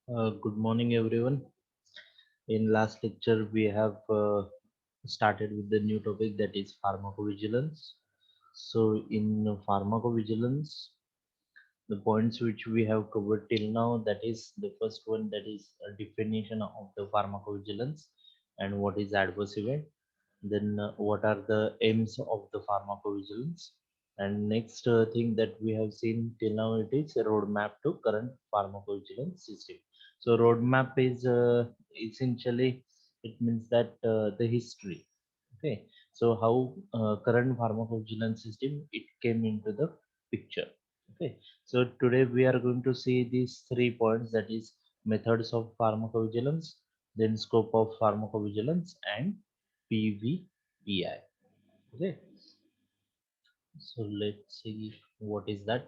Good morning, everyone. In last lecture, we have started with the new topic that is pharmacovigilance. So, in pharmacovigilance, the points which we have covered till now, that is the first one, that is a definition of the pharmacovigilance and what is adverse event. Then, what are the aims of the pharmacovigilance? And next thing that we have seen till now, it is a roadmap to current pharmacovigilance system. So roadmap is essentially, it means that the history. Okay, so how current pharmacovigilance system it came into the picture. Okay, so today we are going to see these 3 points, that is methods of pharmacovigilance, then scope of pharmacovigilance, and PVPI. Okay, so let's see what is that.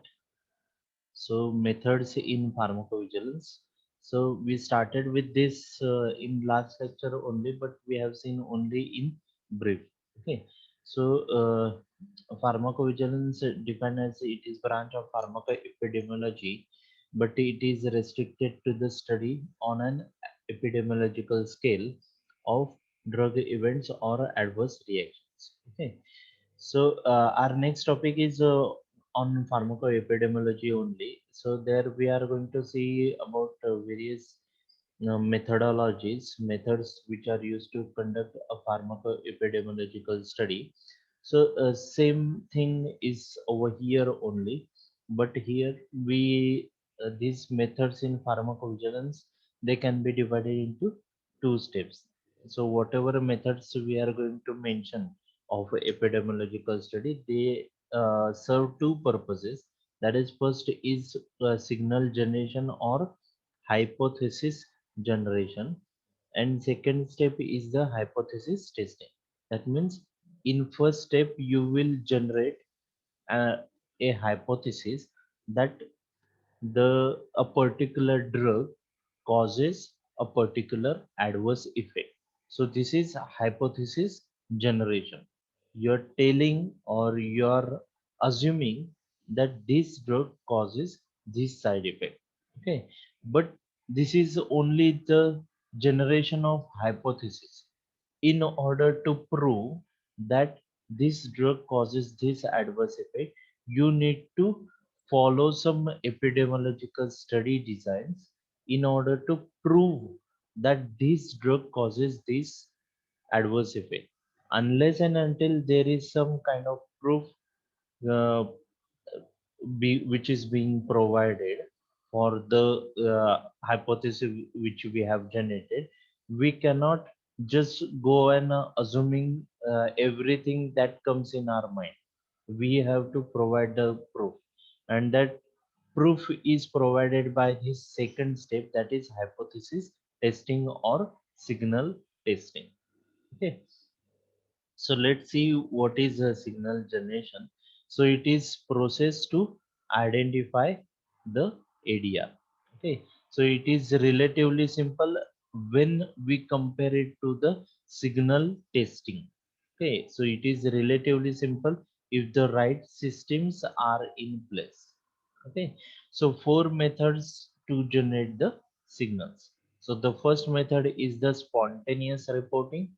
So methods in pharmacovigilance. So we started with this in last lecture only, but we have seen only in brief. Okay. So pharmacovigilance defined as it is branch of pharmacoepidemiology, but it is restricted to the study on an epidemiological scale of drug events or adverse reactions. Okay. So our next topic is on pharmacoepidemiology only. So there we are going to see about various methods which are used to conduct a pharmacoepidemiological study. So same thing is over here only, but here we these methods in pharmacovigilance, they can be divided into 2 steps. So whatever methods we are going to mention of epidemiological study, they serve two purposes. That is, first is signal generation or hypothesis generation, and second step is the hypothesis testing. That means in first step you will generate uh, a hypothesis that a particular drug causes a particular adverse effect. So this is hypothesis generation. You're telling or you're assuming that this drug causes this side effect. Okay, but this is only the generation of hypothesis. In order to prove that this drug causes this adverse effect, you need to follow some epidemiological study designs in order to prove that this drug causes this adverse effect. Unless and until there is some kind of proof uh, which is being provided for the hypothesis which we have generated, we cannot just go and assuming everything that comes in our mind. We have to provide the proof, and that proof is provided by this second step, that is hypothesis testing or signal testing. Okay, so let's see what is a signal generation. So it is process to identify the ADR. Okay, so it is relatively simple when we compare it to the signal testing. Okay, so it is relatively simple if the right systems are in place. Okay, so 4 methods to generate the signals. So the first method is the spontaneous reporting.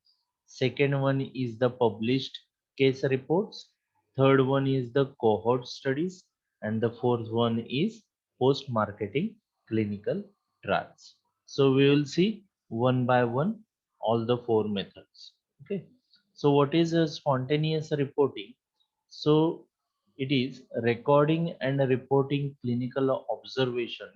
Second one is the published case reports. Third one is the cohort studies. And the fourth one is post-marketing clinical trials. So we will see one by one all the 4 methods. Okay. So what is a spontaneous reporting? So it is recording and reporting clinical observation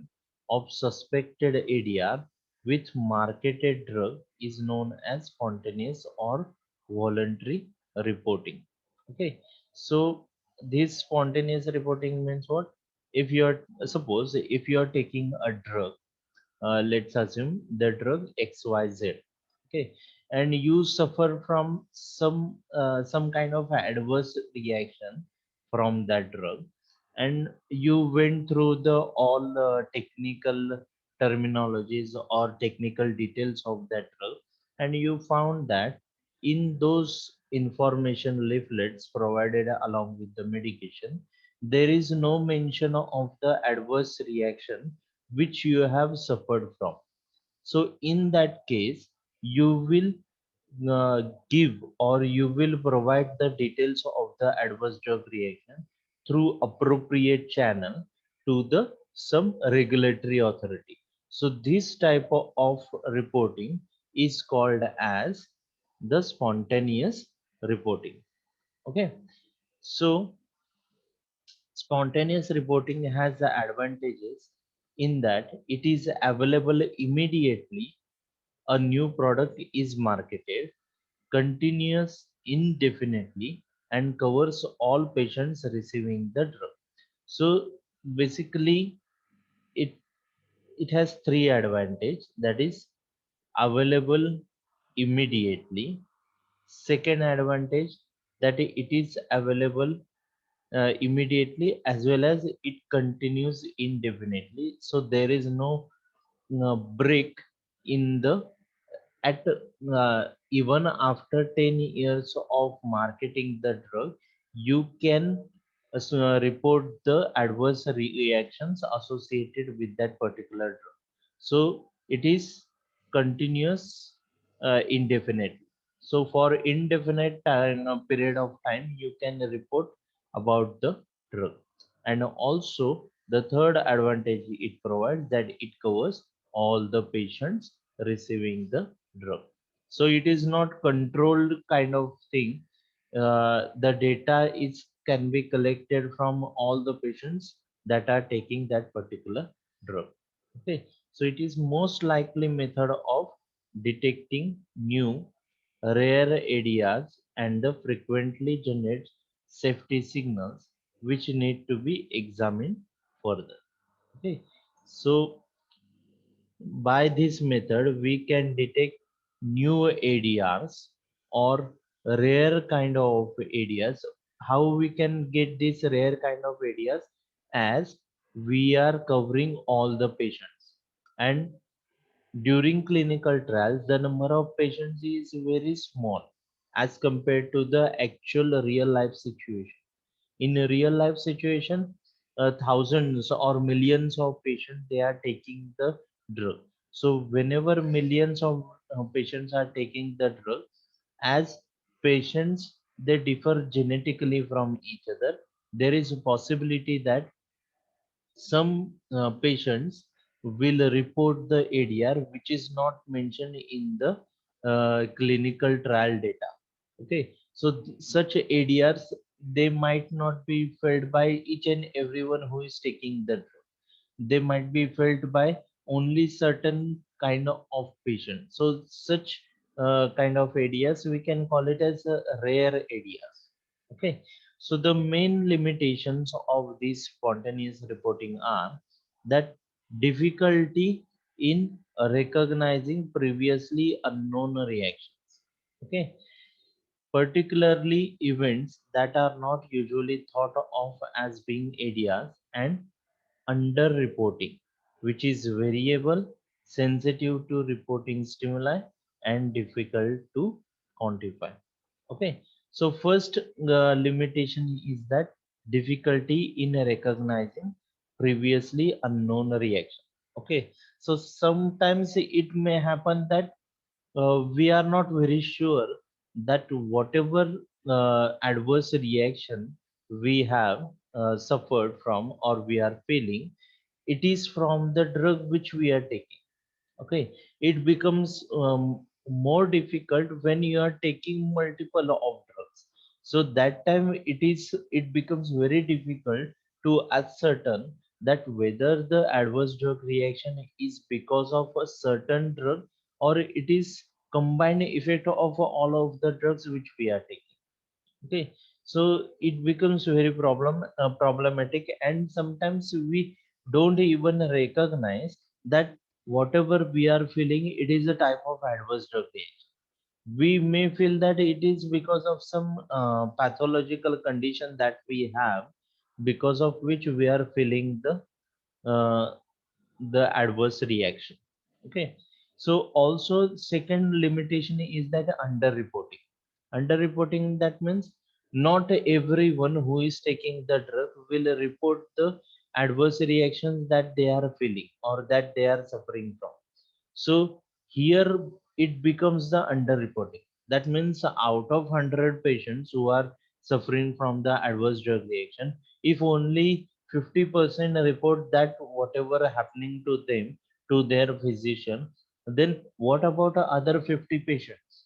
of suspected ADR with marketed drug is known as spontaneous or voluntary reporting. Okay, so this spontaneous reporting means what? If you're suppose if you're taking a drug, let's assume the drug XYZ. Okay, and you suffer from some kind of adverse reaction from that drug, and you went through the all technical terminologies or technical details of that drug, and you found that in those information leaflets provided along with the medication, there is no mention of the adverse reaction which you have suffered from. So in that case, you will give or you will provide the details of the adverse drug reaction through appropriate channel to the some regulatory authority. So this type of reporting is called as the spontaneous reporting. Okay. So spontaneous reporting has the advantages in that it is available immediately a new product is marketed, continues indefinitely, and covers all patients receiving the drug. So basically, it it has three advantages, that is available immediately. Second advantage, that it is available immediately, as well as it continues indefinitely. So there is no break in the at even after 10 years of marketing the drug, you can report the adverse reactions associated with that particular drug. So it is continuous indefinitely. So for indefinite time, period of time, you can report about the drug. And also the third advantage it provides, that it covers all the patients receiving the drug. So it is not controlled kind of thing. The data is can be collected from all the patients that are taking that particular drug. Okay. So it is most likely method of detecting new rare ADRs and the frequently generates safety signals which need to be examined further. Okay. So by this method, we can detect new ADRs or rare kind of ADRs. How we can get this rare kind of ADRs? As we are covering all the patients, and during clinical trials, the number of patients is very small as compared to the actual real life situation. In a real life situation, thousands or millions of patients they are taking the drug. So whenever millions of patients are taking the drug, as patients they differ genetically from each other, there is a possibility that some patients will report the ADR which is not mentioned in the clinical trial data. Okay, so such ADRs they might not be felt by each and everyone who is taking the drug. They might be felt by only certain kind of patient. So such kind of ADRs we can call it as a rare ADRs. Okay, so the main limitations of this spontaneous reporting are that difficulty in recognizing previously unknown reactions. Okay, particularly events that are not usually thought of as being ADRs, and underreporting, which is variable, sensitive to reporting stimuli, and difficult to quantify. Okay, so first limitation is that difficulty in recognizing previously unknown reaction. Okay, so sometimes it may happen that we are not very sure that whatever adverse reaction we have suffered from or we are feeling, it is from the drug which we are taking. Okay, it becomes more difficult when you are taking multiple of drugs. So that time it becomes very difficult to ascertain that whether the adverse drug reaction is because of a certain drug or it is combined effect of all of the drugs which we are taking. Okay, so it becomes very problematic, and sometimes we don't even recognize that whatever we are feeling it is a type of adverse drug reaction. We may feel that it is because of some pathological condition that we have, because of which we are feeling uh, the adverse reaction. Okay, so also second limitation is that underreporting, that means not everyone who is taking the drug will report the adverse reactions that they are feeling or that they are suffering from. So here it becomes the underreporting. That means out of 100 patients who are suffering from the adverse drug reaction, if only 50% report that whatever happening to them to their physician, then what about the other 50 patients?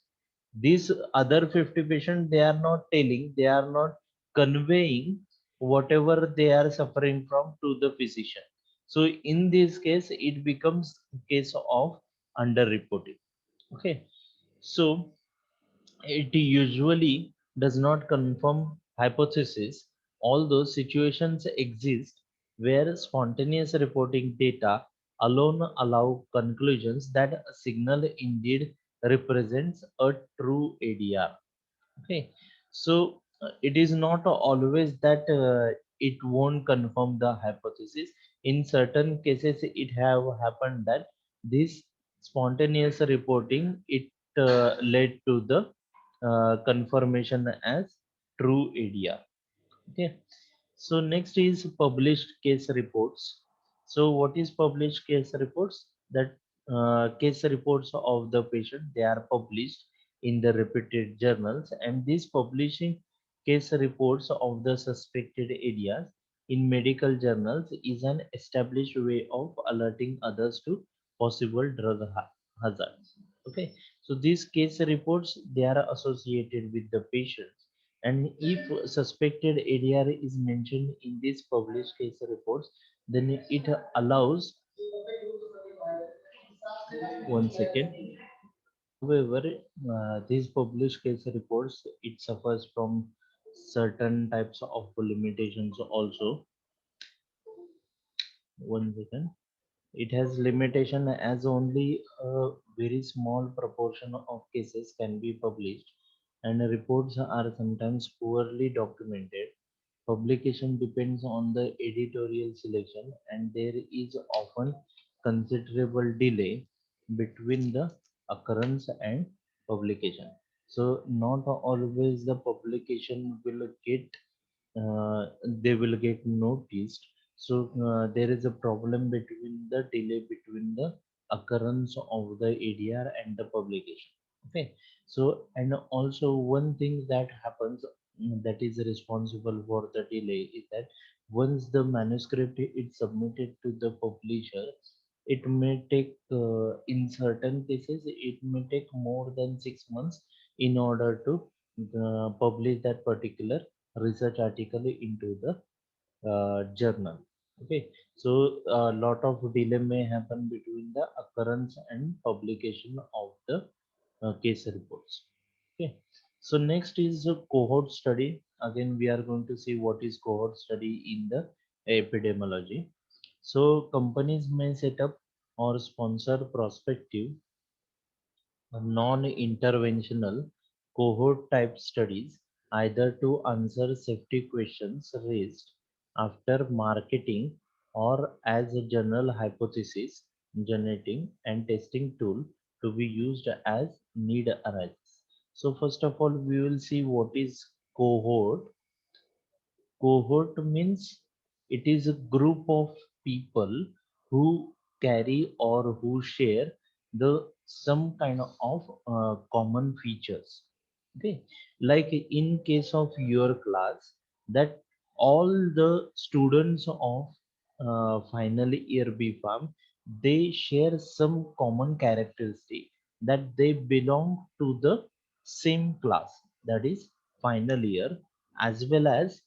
These other 50 patients, they are not telling, they are not conveying whatever they are suffering from to the physician. So in this case, it becomes case of underreporting. Okay, so it usually does not confirm hypothesis, although situations exist where spontaneous reporting data alone allow conclusions that a signal indeed represents a true ADR. Okay, so it is not always that it won't confirm the hypothesis. In certain cases, it have happened that this spontaneous reporting it led to the confirmation as true ADR. Okay, so next is published case reports. So what is published case reports? That case reports of the patient, they are published in the reputed journals, and these publishing case reports of the suspected areas in medical journals is an established way of alerting others to possible drug hazards. Okay, so these case reports, they are associated with the patients, and if suspected ADR is mentioned in these published case reports, then it allows, one second. However, these published case reports, it suffers from certain types of limitations also. One second. It has limitation as only a very small proportion of cases can be published, and reports are sometimes poorly documented. Publication depends on the editorial selection, and there is often considerable delay between the occurrence and publication. So not always the publication will get they will get noticed. So there is a problem between the delay between the occurrence of the ADR and the publication. Okay, so and also one thing that happens, that is responsible for the delay is that once the manuscript is submitted to the publisher, it may take in certain cases it may take more than 6 months in order to publish that particular research article into the journal. Okay, so a lot of delay may happen between the occurrence and publication of the case reports. Okay, so next is a cohort study. Again, we are going to see what is cohort study in the epidemiology. So companies may set up or sponsor prospective non-interventional cohort type studies, either to answer safety questions raised after marketing or as a general hypothesis generating and testing tool to be used as need arises. So first of all, we will see what is cohort. Cohort means it is a group of people who carry or who share the some kind of common features. Okay, like in case of your class, that all the students of final year B Farm, they share some common characteristic, that they belong to the same class, that is final year, as well as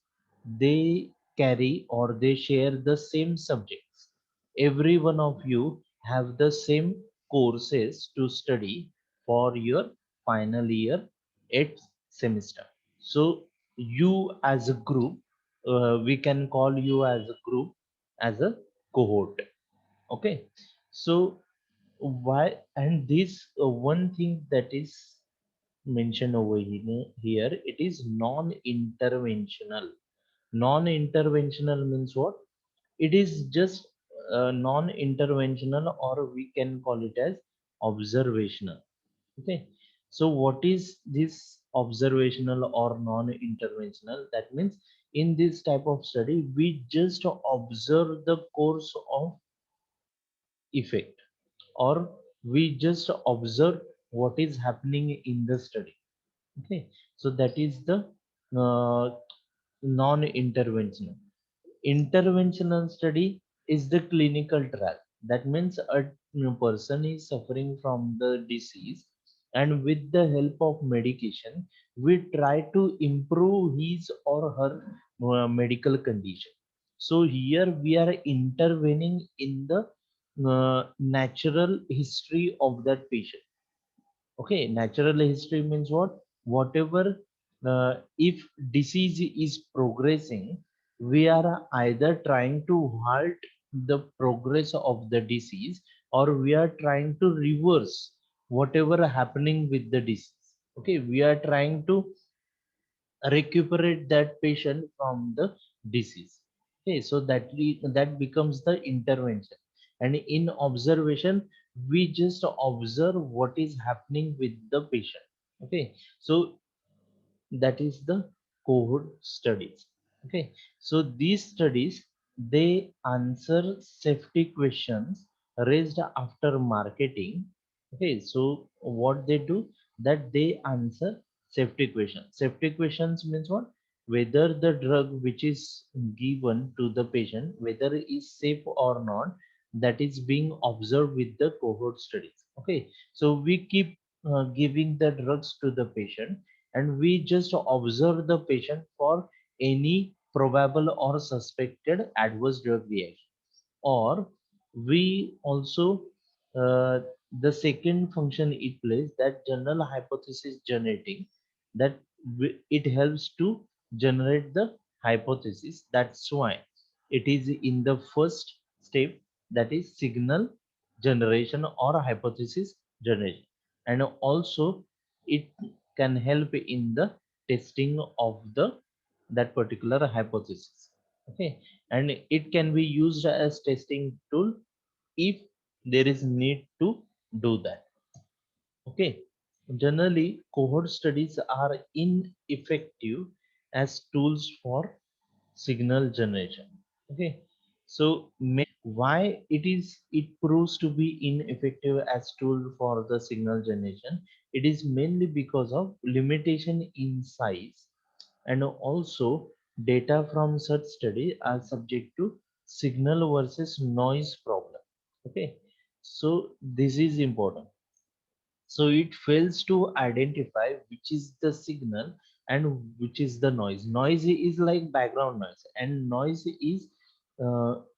they carry or they share the same subjects. Every one of you have the same courses to study for your final year 8th semester. So you as a group, we can call you as a group as a cohort. Okay, so why, and this one thing that is mentioned over here, it is non-interventional. Non-interventional means what? It is just non-interventional, or we can call it as observational. Okay. So what is this observational or non-interventional? That means in this type of study we just observe the course of effect, or we just observe what is happening in the study. Okay, so that is the uh, non-interventional. Interventional study is the clinical trial. That means a person is suffering from the disease, and with the help of medication we try to improve his or her medical condition. So here we are intervening in the natural history of that patient. Okay, natural history means what? Whatever, if disease is progressing, we are either trying to halt the progress of the disease, or we are trying to reverse whatever happening with the disease. Okay, we are trying to recuperate that patient from the disease. Okay, so that becomes the intervention. And in observation we just observe what is happening with the patient. Okay, so that is the cohort studies. Okay, so these studies, they answer safety questions raised after marketing. Okay, so what they do, that they answer safety questions. Safety questions means what? Whether the drug which is given to the patient, whether it is safe or not, that is being observed with the cohort studies. Okay, so we keep giving the drugs to the patient, and we just observe the patient for any probable or suspected adverse drug reaction. Or we also, uh, the second function it plays, that general hypothesis generating, that it helps to generate the hypothesis. That's why it is in the first step, that is signal generation or hypothesis generation. And also it can help in the testing of the that particular hypothesis. Okay, and it can be used as testing tool if there is need to do that. Okay, generally cohort studies are ineffective as tools for signal generation. Okay, so why it proves to be ineffective as tool for the signal generation? It is mainly because of limitation in size, and also data from such study are subject to signal versus noise problem. Okay, so this is important. So it fails to identify which is the signal and which is the noise. Noise is like background noise, and noise is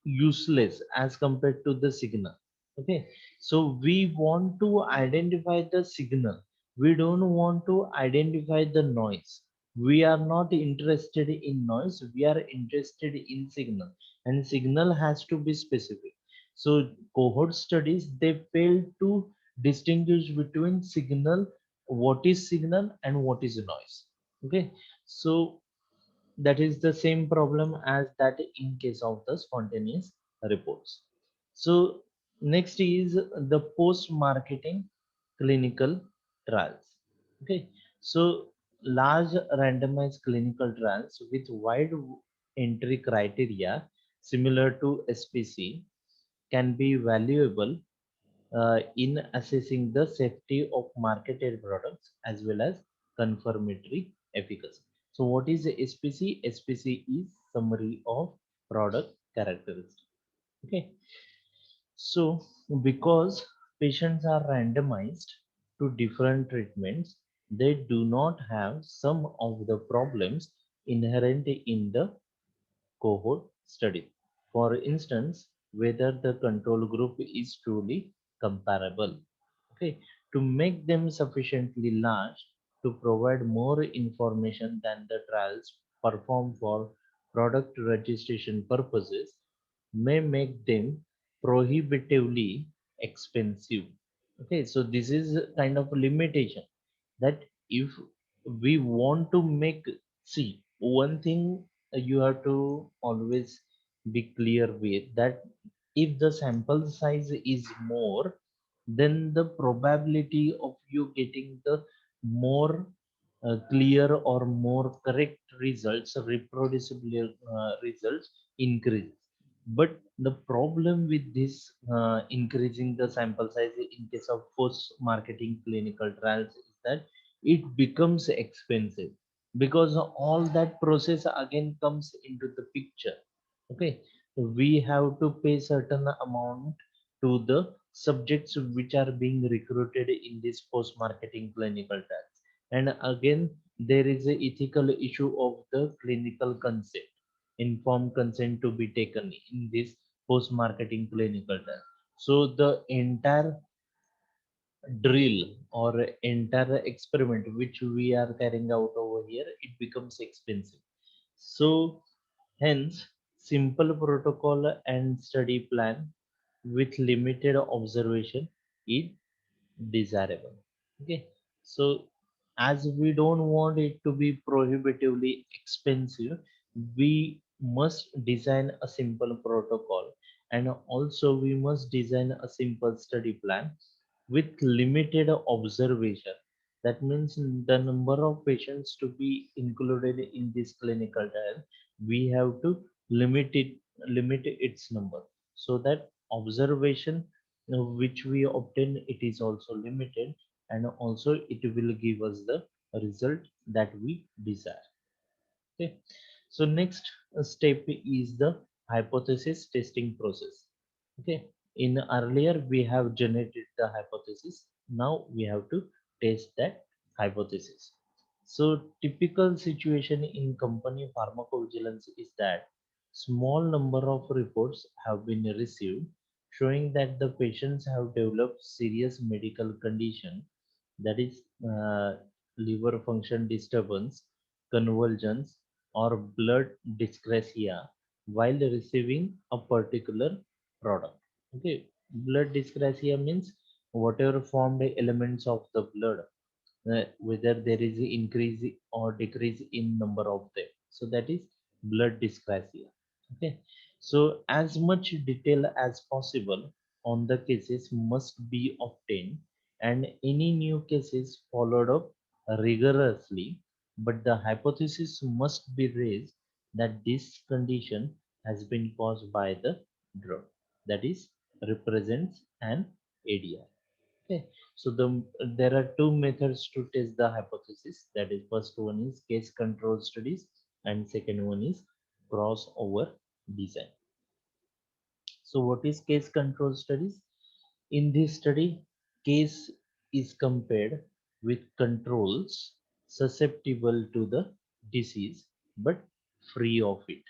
useless as compared to the signal. Okay, so we want to identify the signal, we don't want to identify the noise. We are not interested in noise, we are interested in signal, and signal has to be specific. So cohort studies, they fail to distinguish between signal, what is signal and what is noise. Okay, so that is the same problem as that in case of the spontaneous reports. So next is the post marketing clinical trials. Okay, so large randomized clinical trials with wide entry criteria similar to SPC can be valuable in assessing the safety of marketed products as well as confirmatory efficacy. So what is the SPC? SPC is summary of product characteristics. Okay. So because patients are randomized to different treatments, they do not have some of the problems inherent in the cohort study. For instance, whether the control group is truly comparable. Okay, to make them sufficiently large to provide more information than the trials performed for product registration purposes may make them prohibitively expensive. Okay, so this is a kind of a limitation, that if we want to make, see, one thing you have to always be clear with, that if the sample size is more, then the probability of you getting the more clear or more correct results, reproducible results increase. But the problem with this increasing the sample size in case of post-marketing clinical trials is that it becomes expensive because all that process again comes into the picture. Okay, we have to pay certain amount to the subjects which are being recruited in this post-marketing clinical trials, and again there is a ethical issue of the clinical consent, informed consent to be taken in this post marketing clinical trial. So the entire drill or entire experiment which we are carrying out over here, it becomes expensive. So hence simple protocol and study plan with limited observation is desirable. Okay, so as we don't want it to be prohibitively expensive, we must design a simple protocol, and also we must design a simple study plan with limited observation. That means the number of patients to be included in this clinical trial, we have to limit it, limit its number, so that observation which we obtain, it is also limited, and also it will give us the result that we desire. Okay, so next step is the hypothesis testing process. Okay, in earlier we have generated the hypothesis, now we have to test that hypothesis. So typical situation in company pharmacovigilance is that small number of reports have been received showing that the patients have developed serious medical condition, that is liver function disturbance, convulsions, or blood dyscrasia while receiving a particular product. Okay, blood dyscrasia means whatever formed elements of the blood, whether there is a increase or decrease in number of them. So that is blood dyscrasia. Okay, so as much detail as possible on the cases must be obtained, and any new cases followed up rigorously, but the hypothesis must be raised that this condition has been caused by the drug, that is represents an ADR. Okay, so there are two methods to test the hypothesis. That is, first one is case control studies, and second one is crossover design. So, what is case control studies? In this study, case is compared with controls susceptible to the disease but free of it.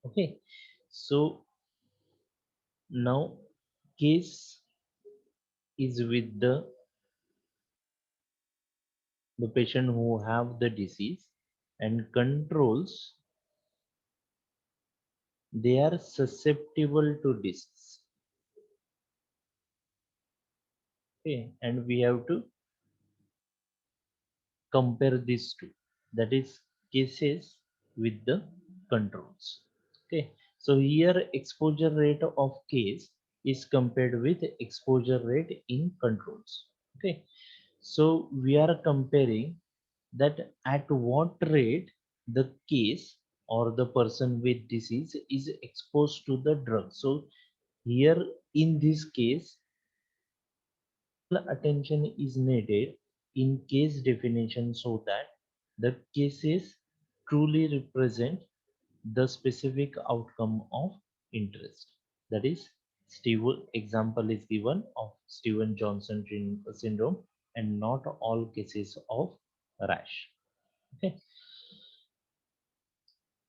Okay, so now case is with the patient who have the disease, and controls, they are susceptible to disease. Okay, and we have to compare these two, that is cases with the controls. Okay, so here exposure rate of case is compared with exposure rate in controls. Okay, so we are comparing that at what rate the case or the person with disease is exposed to the drug. So here in this case, attention is needed in case definition so that the cases truly represent the specific outcome of interest. That is, Steve example is given of Steven Johnson syndrome and not all cases of rash. Okay,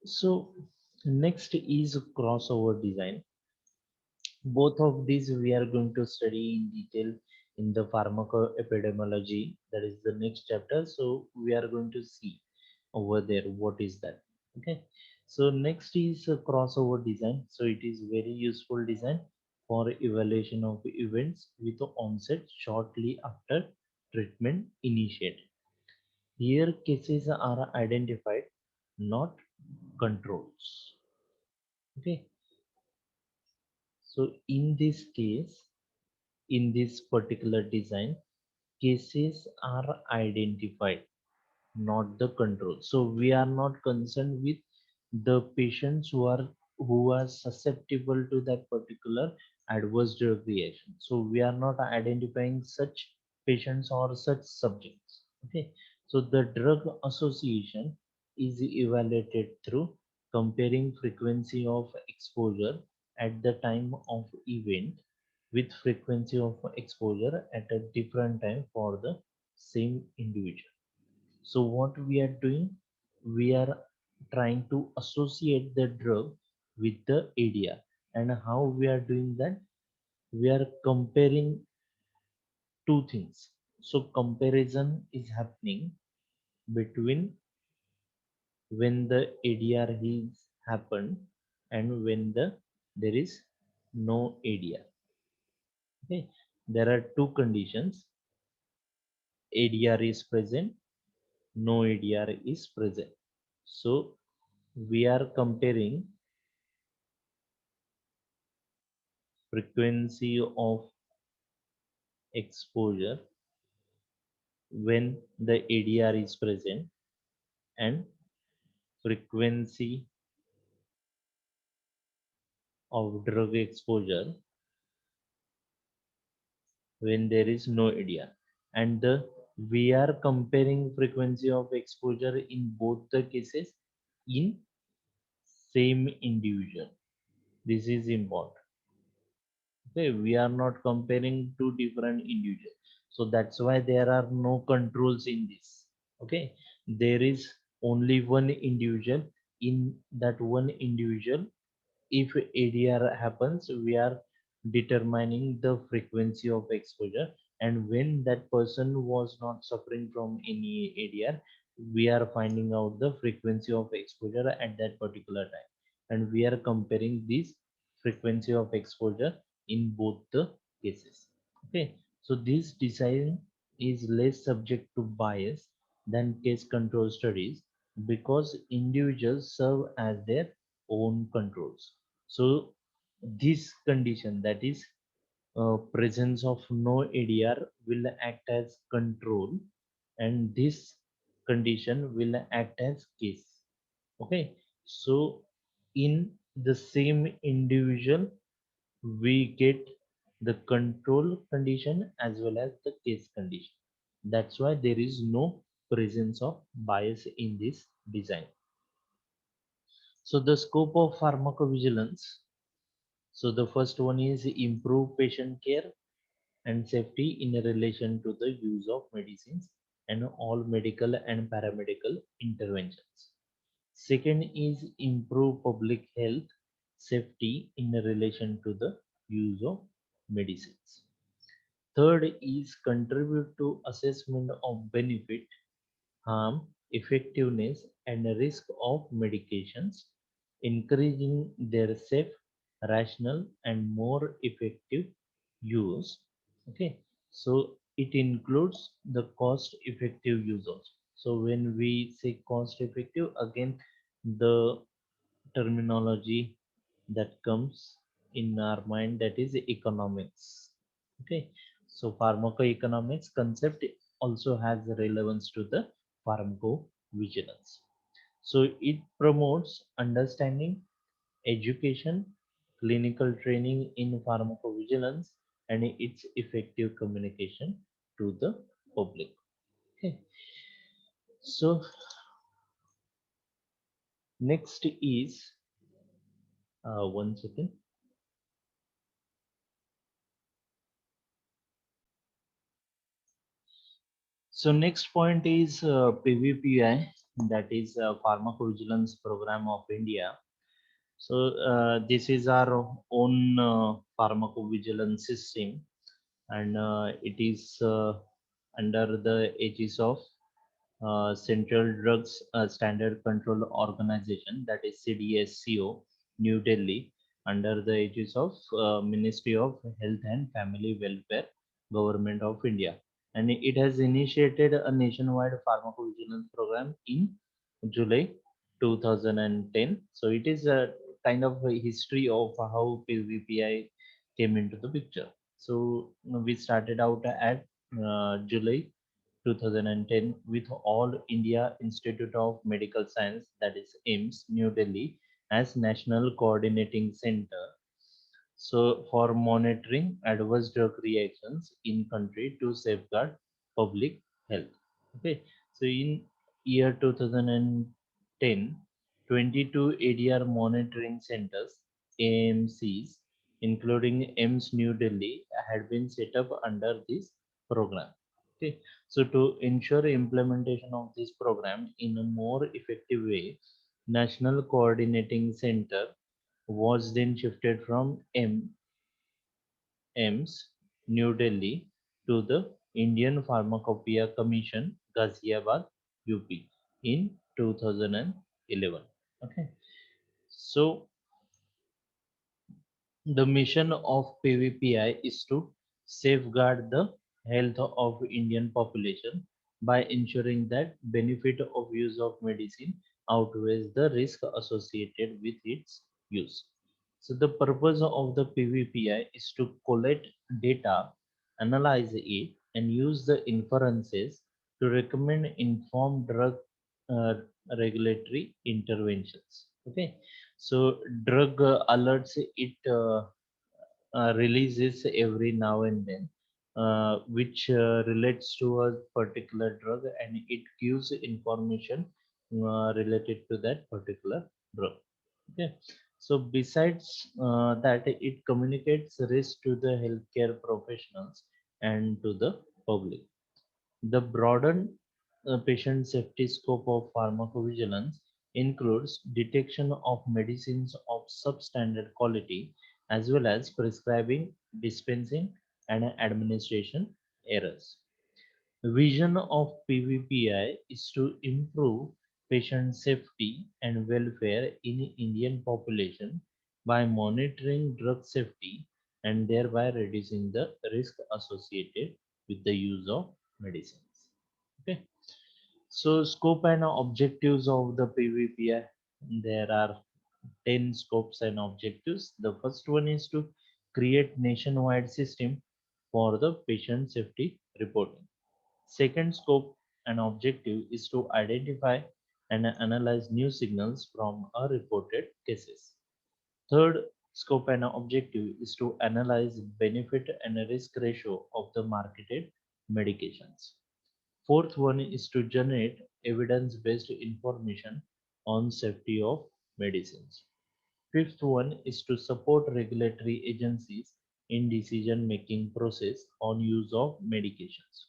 so next is crossover design. Both of these we are going to study in detail in the pharmacoepidemiology, that is the next chapter. So we are going to see over there what is that. Okay, so next is crossover design. So it is very useful design for evaluation of events with the onset shortly after treatment initiated. Here cases are identified, not controls. Okay, so in this case, in this particular design, cases are identified, not the control. So we are not concerned with the patients who are susceptible to that particular adverse drug reaction. So we are not identifying such patients or such subjects. Okay. So the drug association is evaluated through comparing frequency of exposure at the time of event with frequency of exposure at a different time for the same individual. So what we are doing, we are trying to associate the drug with the ADR. And how we are doing that? We are comparing two things. So comparison is happening between when the ADR is happened and when there is no ADR. Okay. There are two conditions. ADR is present, no ADR is present. So we are comparing frequency of exposure when the ADR is present and frequency of drug exposure when there is no ADR. And we are comparing frequency of exposure in both the cases in same individual. This is important. Okay, we are not comparing two different individuals. So that's why there are no controls in this. Okay, there is only one individual. In that one individual, if ADR happens, we are determining the frequency of exposure. And when that person was not suffering from any ADR, we are finding out the frequency of exposure at that particular time. And we are comparing this frequency of exposure in both the cases. Okay, so this design is less subject to bias than case control studies because individuals serve as their own controls. So this condition, that is presence of no ADR, will act as control, and this condition will act as case. Okay, so in the same individual we get the control condition as well as the case condition. That's why there is no presence of bias in this design. So the scope of pharmacovigilance. So the first one is improve patient care and safety in relation to the use of medicines and all medical and paramedical interventions. Second is improve public health safety in relation to the use of medicines. Third is contribute to assessment of benefit, harm, effectiveness, and risk of medications, encouraging their safe, rational, and more effective use. Okay, so it includes the cost effective use also. So when we say cost effective, again, the terminology that comes in our mind, that is economics. Okay, so pharmacoeconomics concept also has relevance to the pharmacovigilance. So it promotes understanding, education, clinical training in pharmacovigilance, and its effective communication to the public. Okay, so next is 1 second. So next point is PVPI, that is Pharmacovigilance Program of India. So this is our own pharmacovigilance system, and it is under the aegis of Central Drugs Standard Control Organization, that is CDSCO, New Delhi, under the aegis of Ministry of Health and Family Welfare, Government of India. And it has initiated a nationwide pharmacovigilance program in July 2010. So it is a kind of a history of how PVPI came into the picture. So we started out at July 2010 with All India Institute of Medical Science, that is AIMS, New Delhi, as National Coordinating Center. So, for monitoring adverse drug reactions in country to safeguard public health. Okay, so in year 2010, 22 ADR monitoring centers AMCs, including AIMS New Delhi, had been set up under this program. Okay, so to ensure implementation of this program in a more effective way, National Coordinating Center was then shifted from AIMS, New Delhi, to the Indian Pharmacopoeia Commission, Ghaziabad, UP, in 2011. Okay, so the mission of PVPI is to safeguard the health of Indian population by ensuring that benefit of use of medicine outweighs the risk associated with its use. So the purpose of the PVPI is to collect data, analyze it, and use the inferences to recommend informed drug uh, regulatory interventions. Okay, so drug alerts it releases every now and then, which relates to a particular drug, and it gives information related to that particular drug. Okay, so besides that, it communicates risk to the healthcare professionals and to the public. The broadened patient safety scope of pharmacovigilance includes detection of medicines of substandard quality as well as prescribing, dispensing, and administration errors. The vision of PVPI is to improve patient safety and welfare in Indian population by monitoring drug safety and thereby reducing the risk associated with the use of medicines. Okay. So scope and objectives of the PVPI. There are 10 scopes and objectives. The first one is to create nationwide system for the patient safety reporting. Second scope and objective is to identify and analyze new signals from a reported cases. Third scope and objective is to analyze benefit and risk ratio of the marketed medications. Fourth one is to generate evidence-based information on safety of medicines. Fifth one is to support regulatory agencies in decision-making process on use of medications.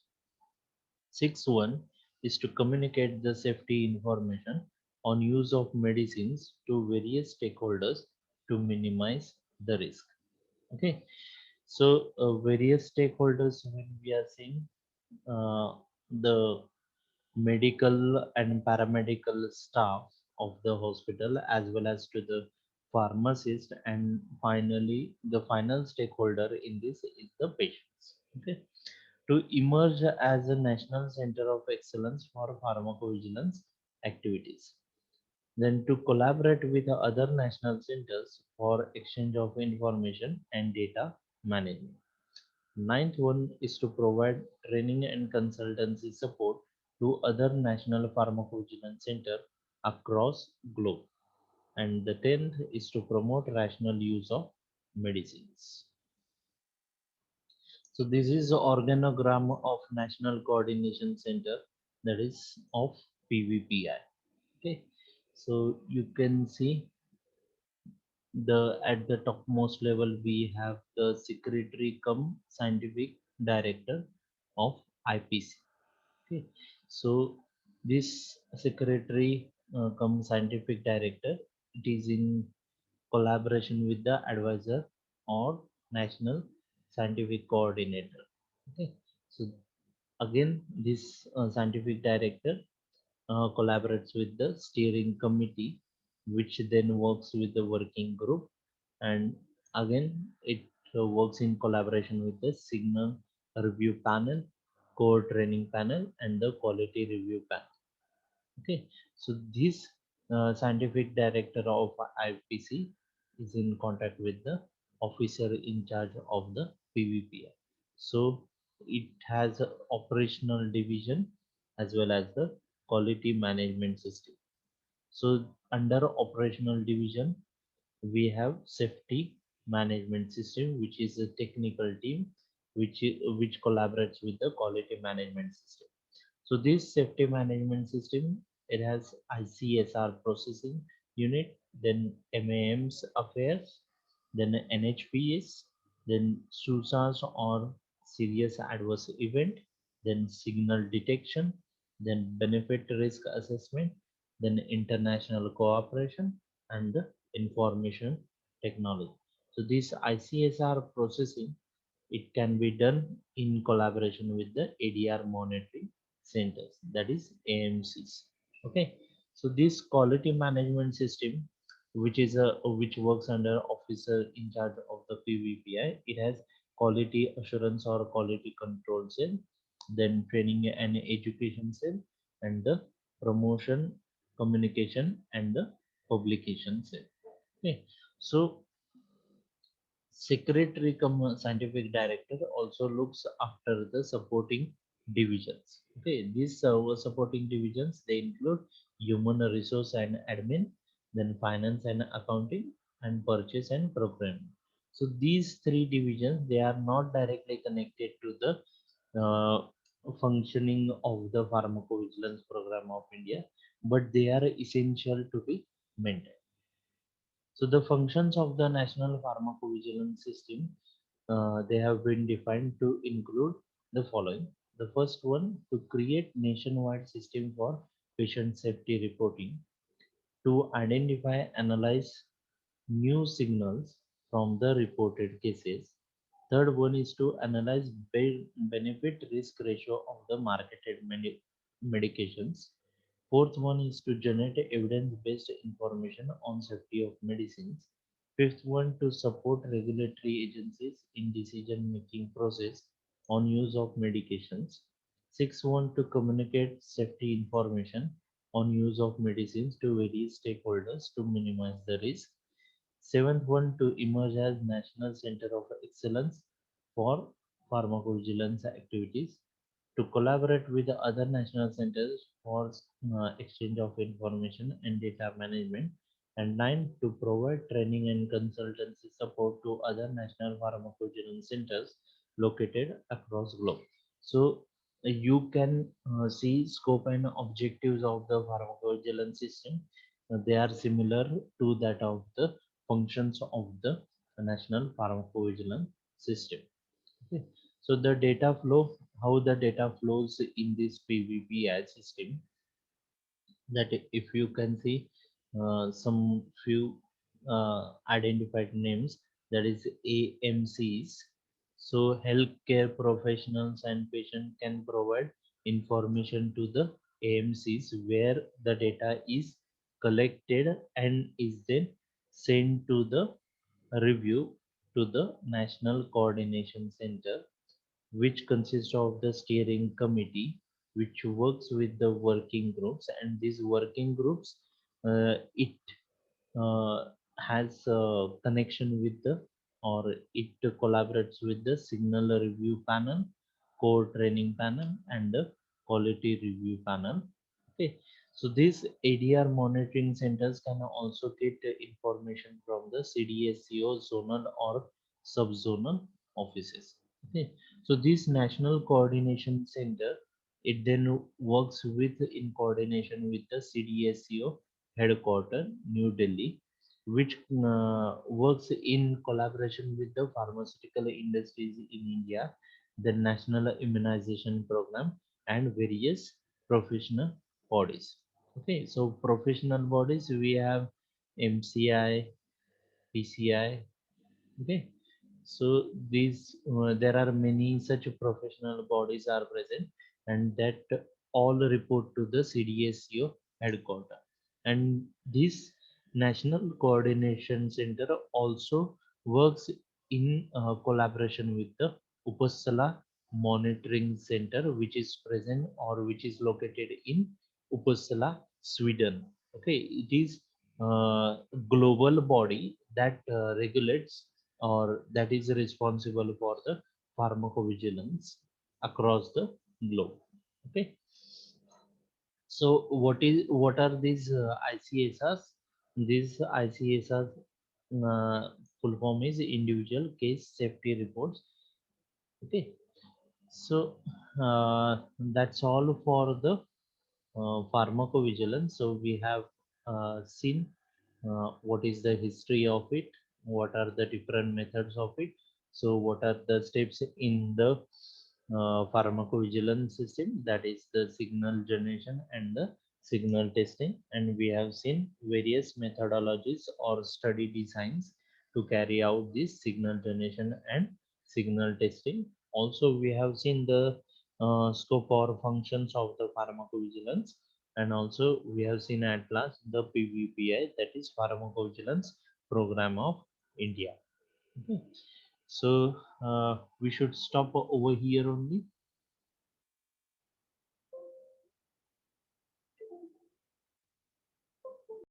Sixth one is to communicate the safety information on use of medicines to various stakeholders to minimize the risk. Okay, so various stakeholders when we are seeing the medical and paramedical staff of the hospital as well as to the pharmacist, and finally the final stakeholder in this is the patients. Okay, to emerge as a national center of excellence for pharmacovigilance activities, then to collaborate with the other national centers for exchange of information and data management. Ninth one is to provide training and consultancy support to other national pharmacovigilance center across globe. And the 10th is to promote rational use of medicines. So this is the organogram of National Coordination Center, that is of PVPI. Okay, so you can see the at the topmost level we have the secretary come scientific director of IPC. Okay, so this secretary come scientific director, it is in collaboration with the advisor or national scientific coordinator. Okay, so again this scientific director collaborates with the steering committee, which then works with the working group, and again it works in collaboration with the signal review panel, core training panel, and the quality review panel. Okay, so this scientific director of IPC is in contact with the officer in charge of the PVPI. So it has a operational division as well as the quality management system. So under operational division, we have safety management system, which is a technical team which collaborates with the quality management system. So this safety management system, it has ICSR processing unit, then MAM's affairs, then NHPS, then SUSAS or serious adverse event, then signal detection, then benefit risk assessment, then international cooperation and the information technology. So this ICSR processing, it can be done in collaboration with the ADR monitoring centers, that is AMCs. Okay, so this quality management system, which works under officer in charge of the PVPI, it has quality assurance or quality control cell, then training and education cell, and the promotion, communication, and the publication cell. Okay, so secretary cum scientific director also looks after the supporting divisions. Okay, these supporting divisions, they include human resource and admin, then finance and accounting, and purchase and procurement. So these three divisions, they are not directly connected to the uh, functioning of the pharmacovigilance program of India, but they are essential to be maintained. So the functions of the National Pharmacovigilance System, they have been defined to include the following. The first one, to create nationwide system for patient safety reporting, to identify, analyze new signals from the reported cases. Third one is to analyze benefit risk ratio of the marketed medications. Fourth one is to generate evidence-based information on safety of medicines. Fifth one, to support regulatory agencies in decision-making process on use of medications. Sixth one, to communicate safety information on use of medicines to various stakeholders to minimize the risk. Seventh one, to emerge as National Center of Excellence for pharmacovigilance activities, to collaborate with the other national centers for exchange of information and data management, and nine, to provide training and consultancy support to other national pharmacovigilance centers located across globe. So you can see scope and objectives of the pharmacovigilance system. They are similar to that of the functions of the national pharmacovigilance system. Okay. So the data flow, how the data flows in this PVPI system, that if you can see some few identified names, that is AMCs. So healthcare professionals and patient can provide information to the AMCs where the data is collected and is then sent to the review to the National Coordination Center, which consists of the steering committee, which works with the working groups, and these working groups, it uh, has a connection with the, or it collaborates with the signal review panel, core training panel, and the quality review panel. Okay, so these ADR monitoring centers can also get information from the CDSCO zonal or subzonal offices. Okay, so this national coordination center, it then works with in coordination with the CDSCO headquarter, New Delhi, which works in collaboration with the pharmaceutical industries in India, the National Immunization Program, and various professional bodies. Okay, so professional bodies, we have MCI, PCI. Okay, so these there are many such professional bodies are present, and that all report to the CDSCO headquarter. And this National Coordination Center also works in collaboration with the Uppsala Monitoring Center, which is present or which is located in Uppsala, Sweden. Okay, it is global body that regulates or that is responsible for the pharmacovigilance. across the globe. Okay. So what are these ICSRs? These ICSRs full form is individual case safety reports. Okay. So that's all for the pharmacovigilance. So we have seen what is the history of it, what are the different methods of it. So what are the steps in the pharmacovigilance system, that is the signal generation and the signal testing. And we have seen various methodologies or study designs to carry out this signal generation and signal testing. Also, we have seen the scope or functions of the pharmacovigilance, and also we have seen at last the PVPI, that is Pharmacovigilance Program of India. Okay. So we should stop over here only.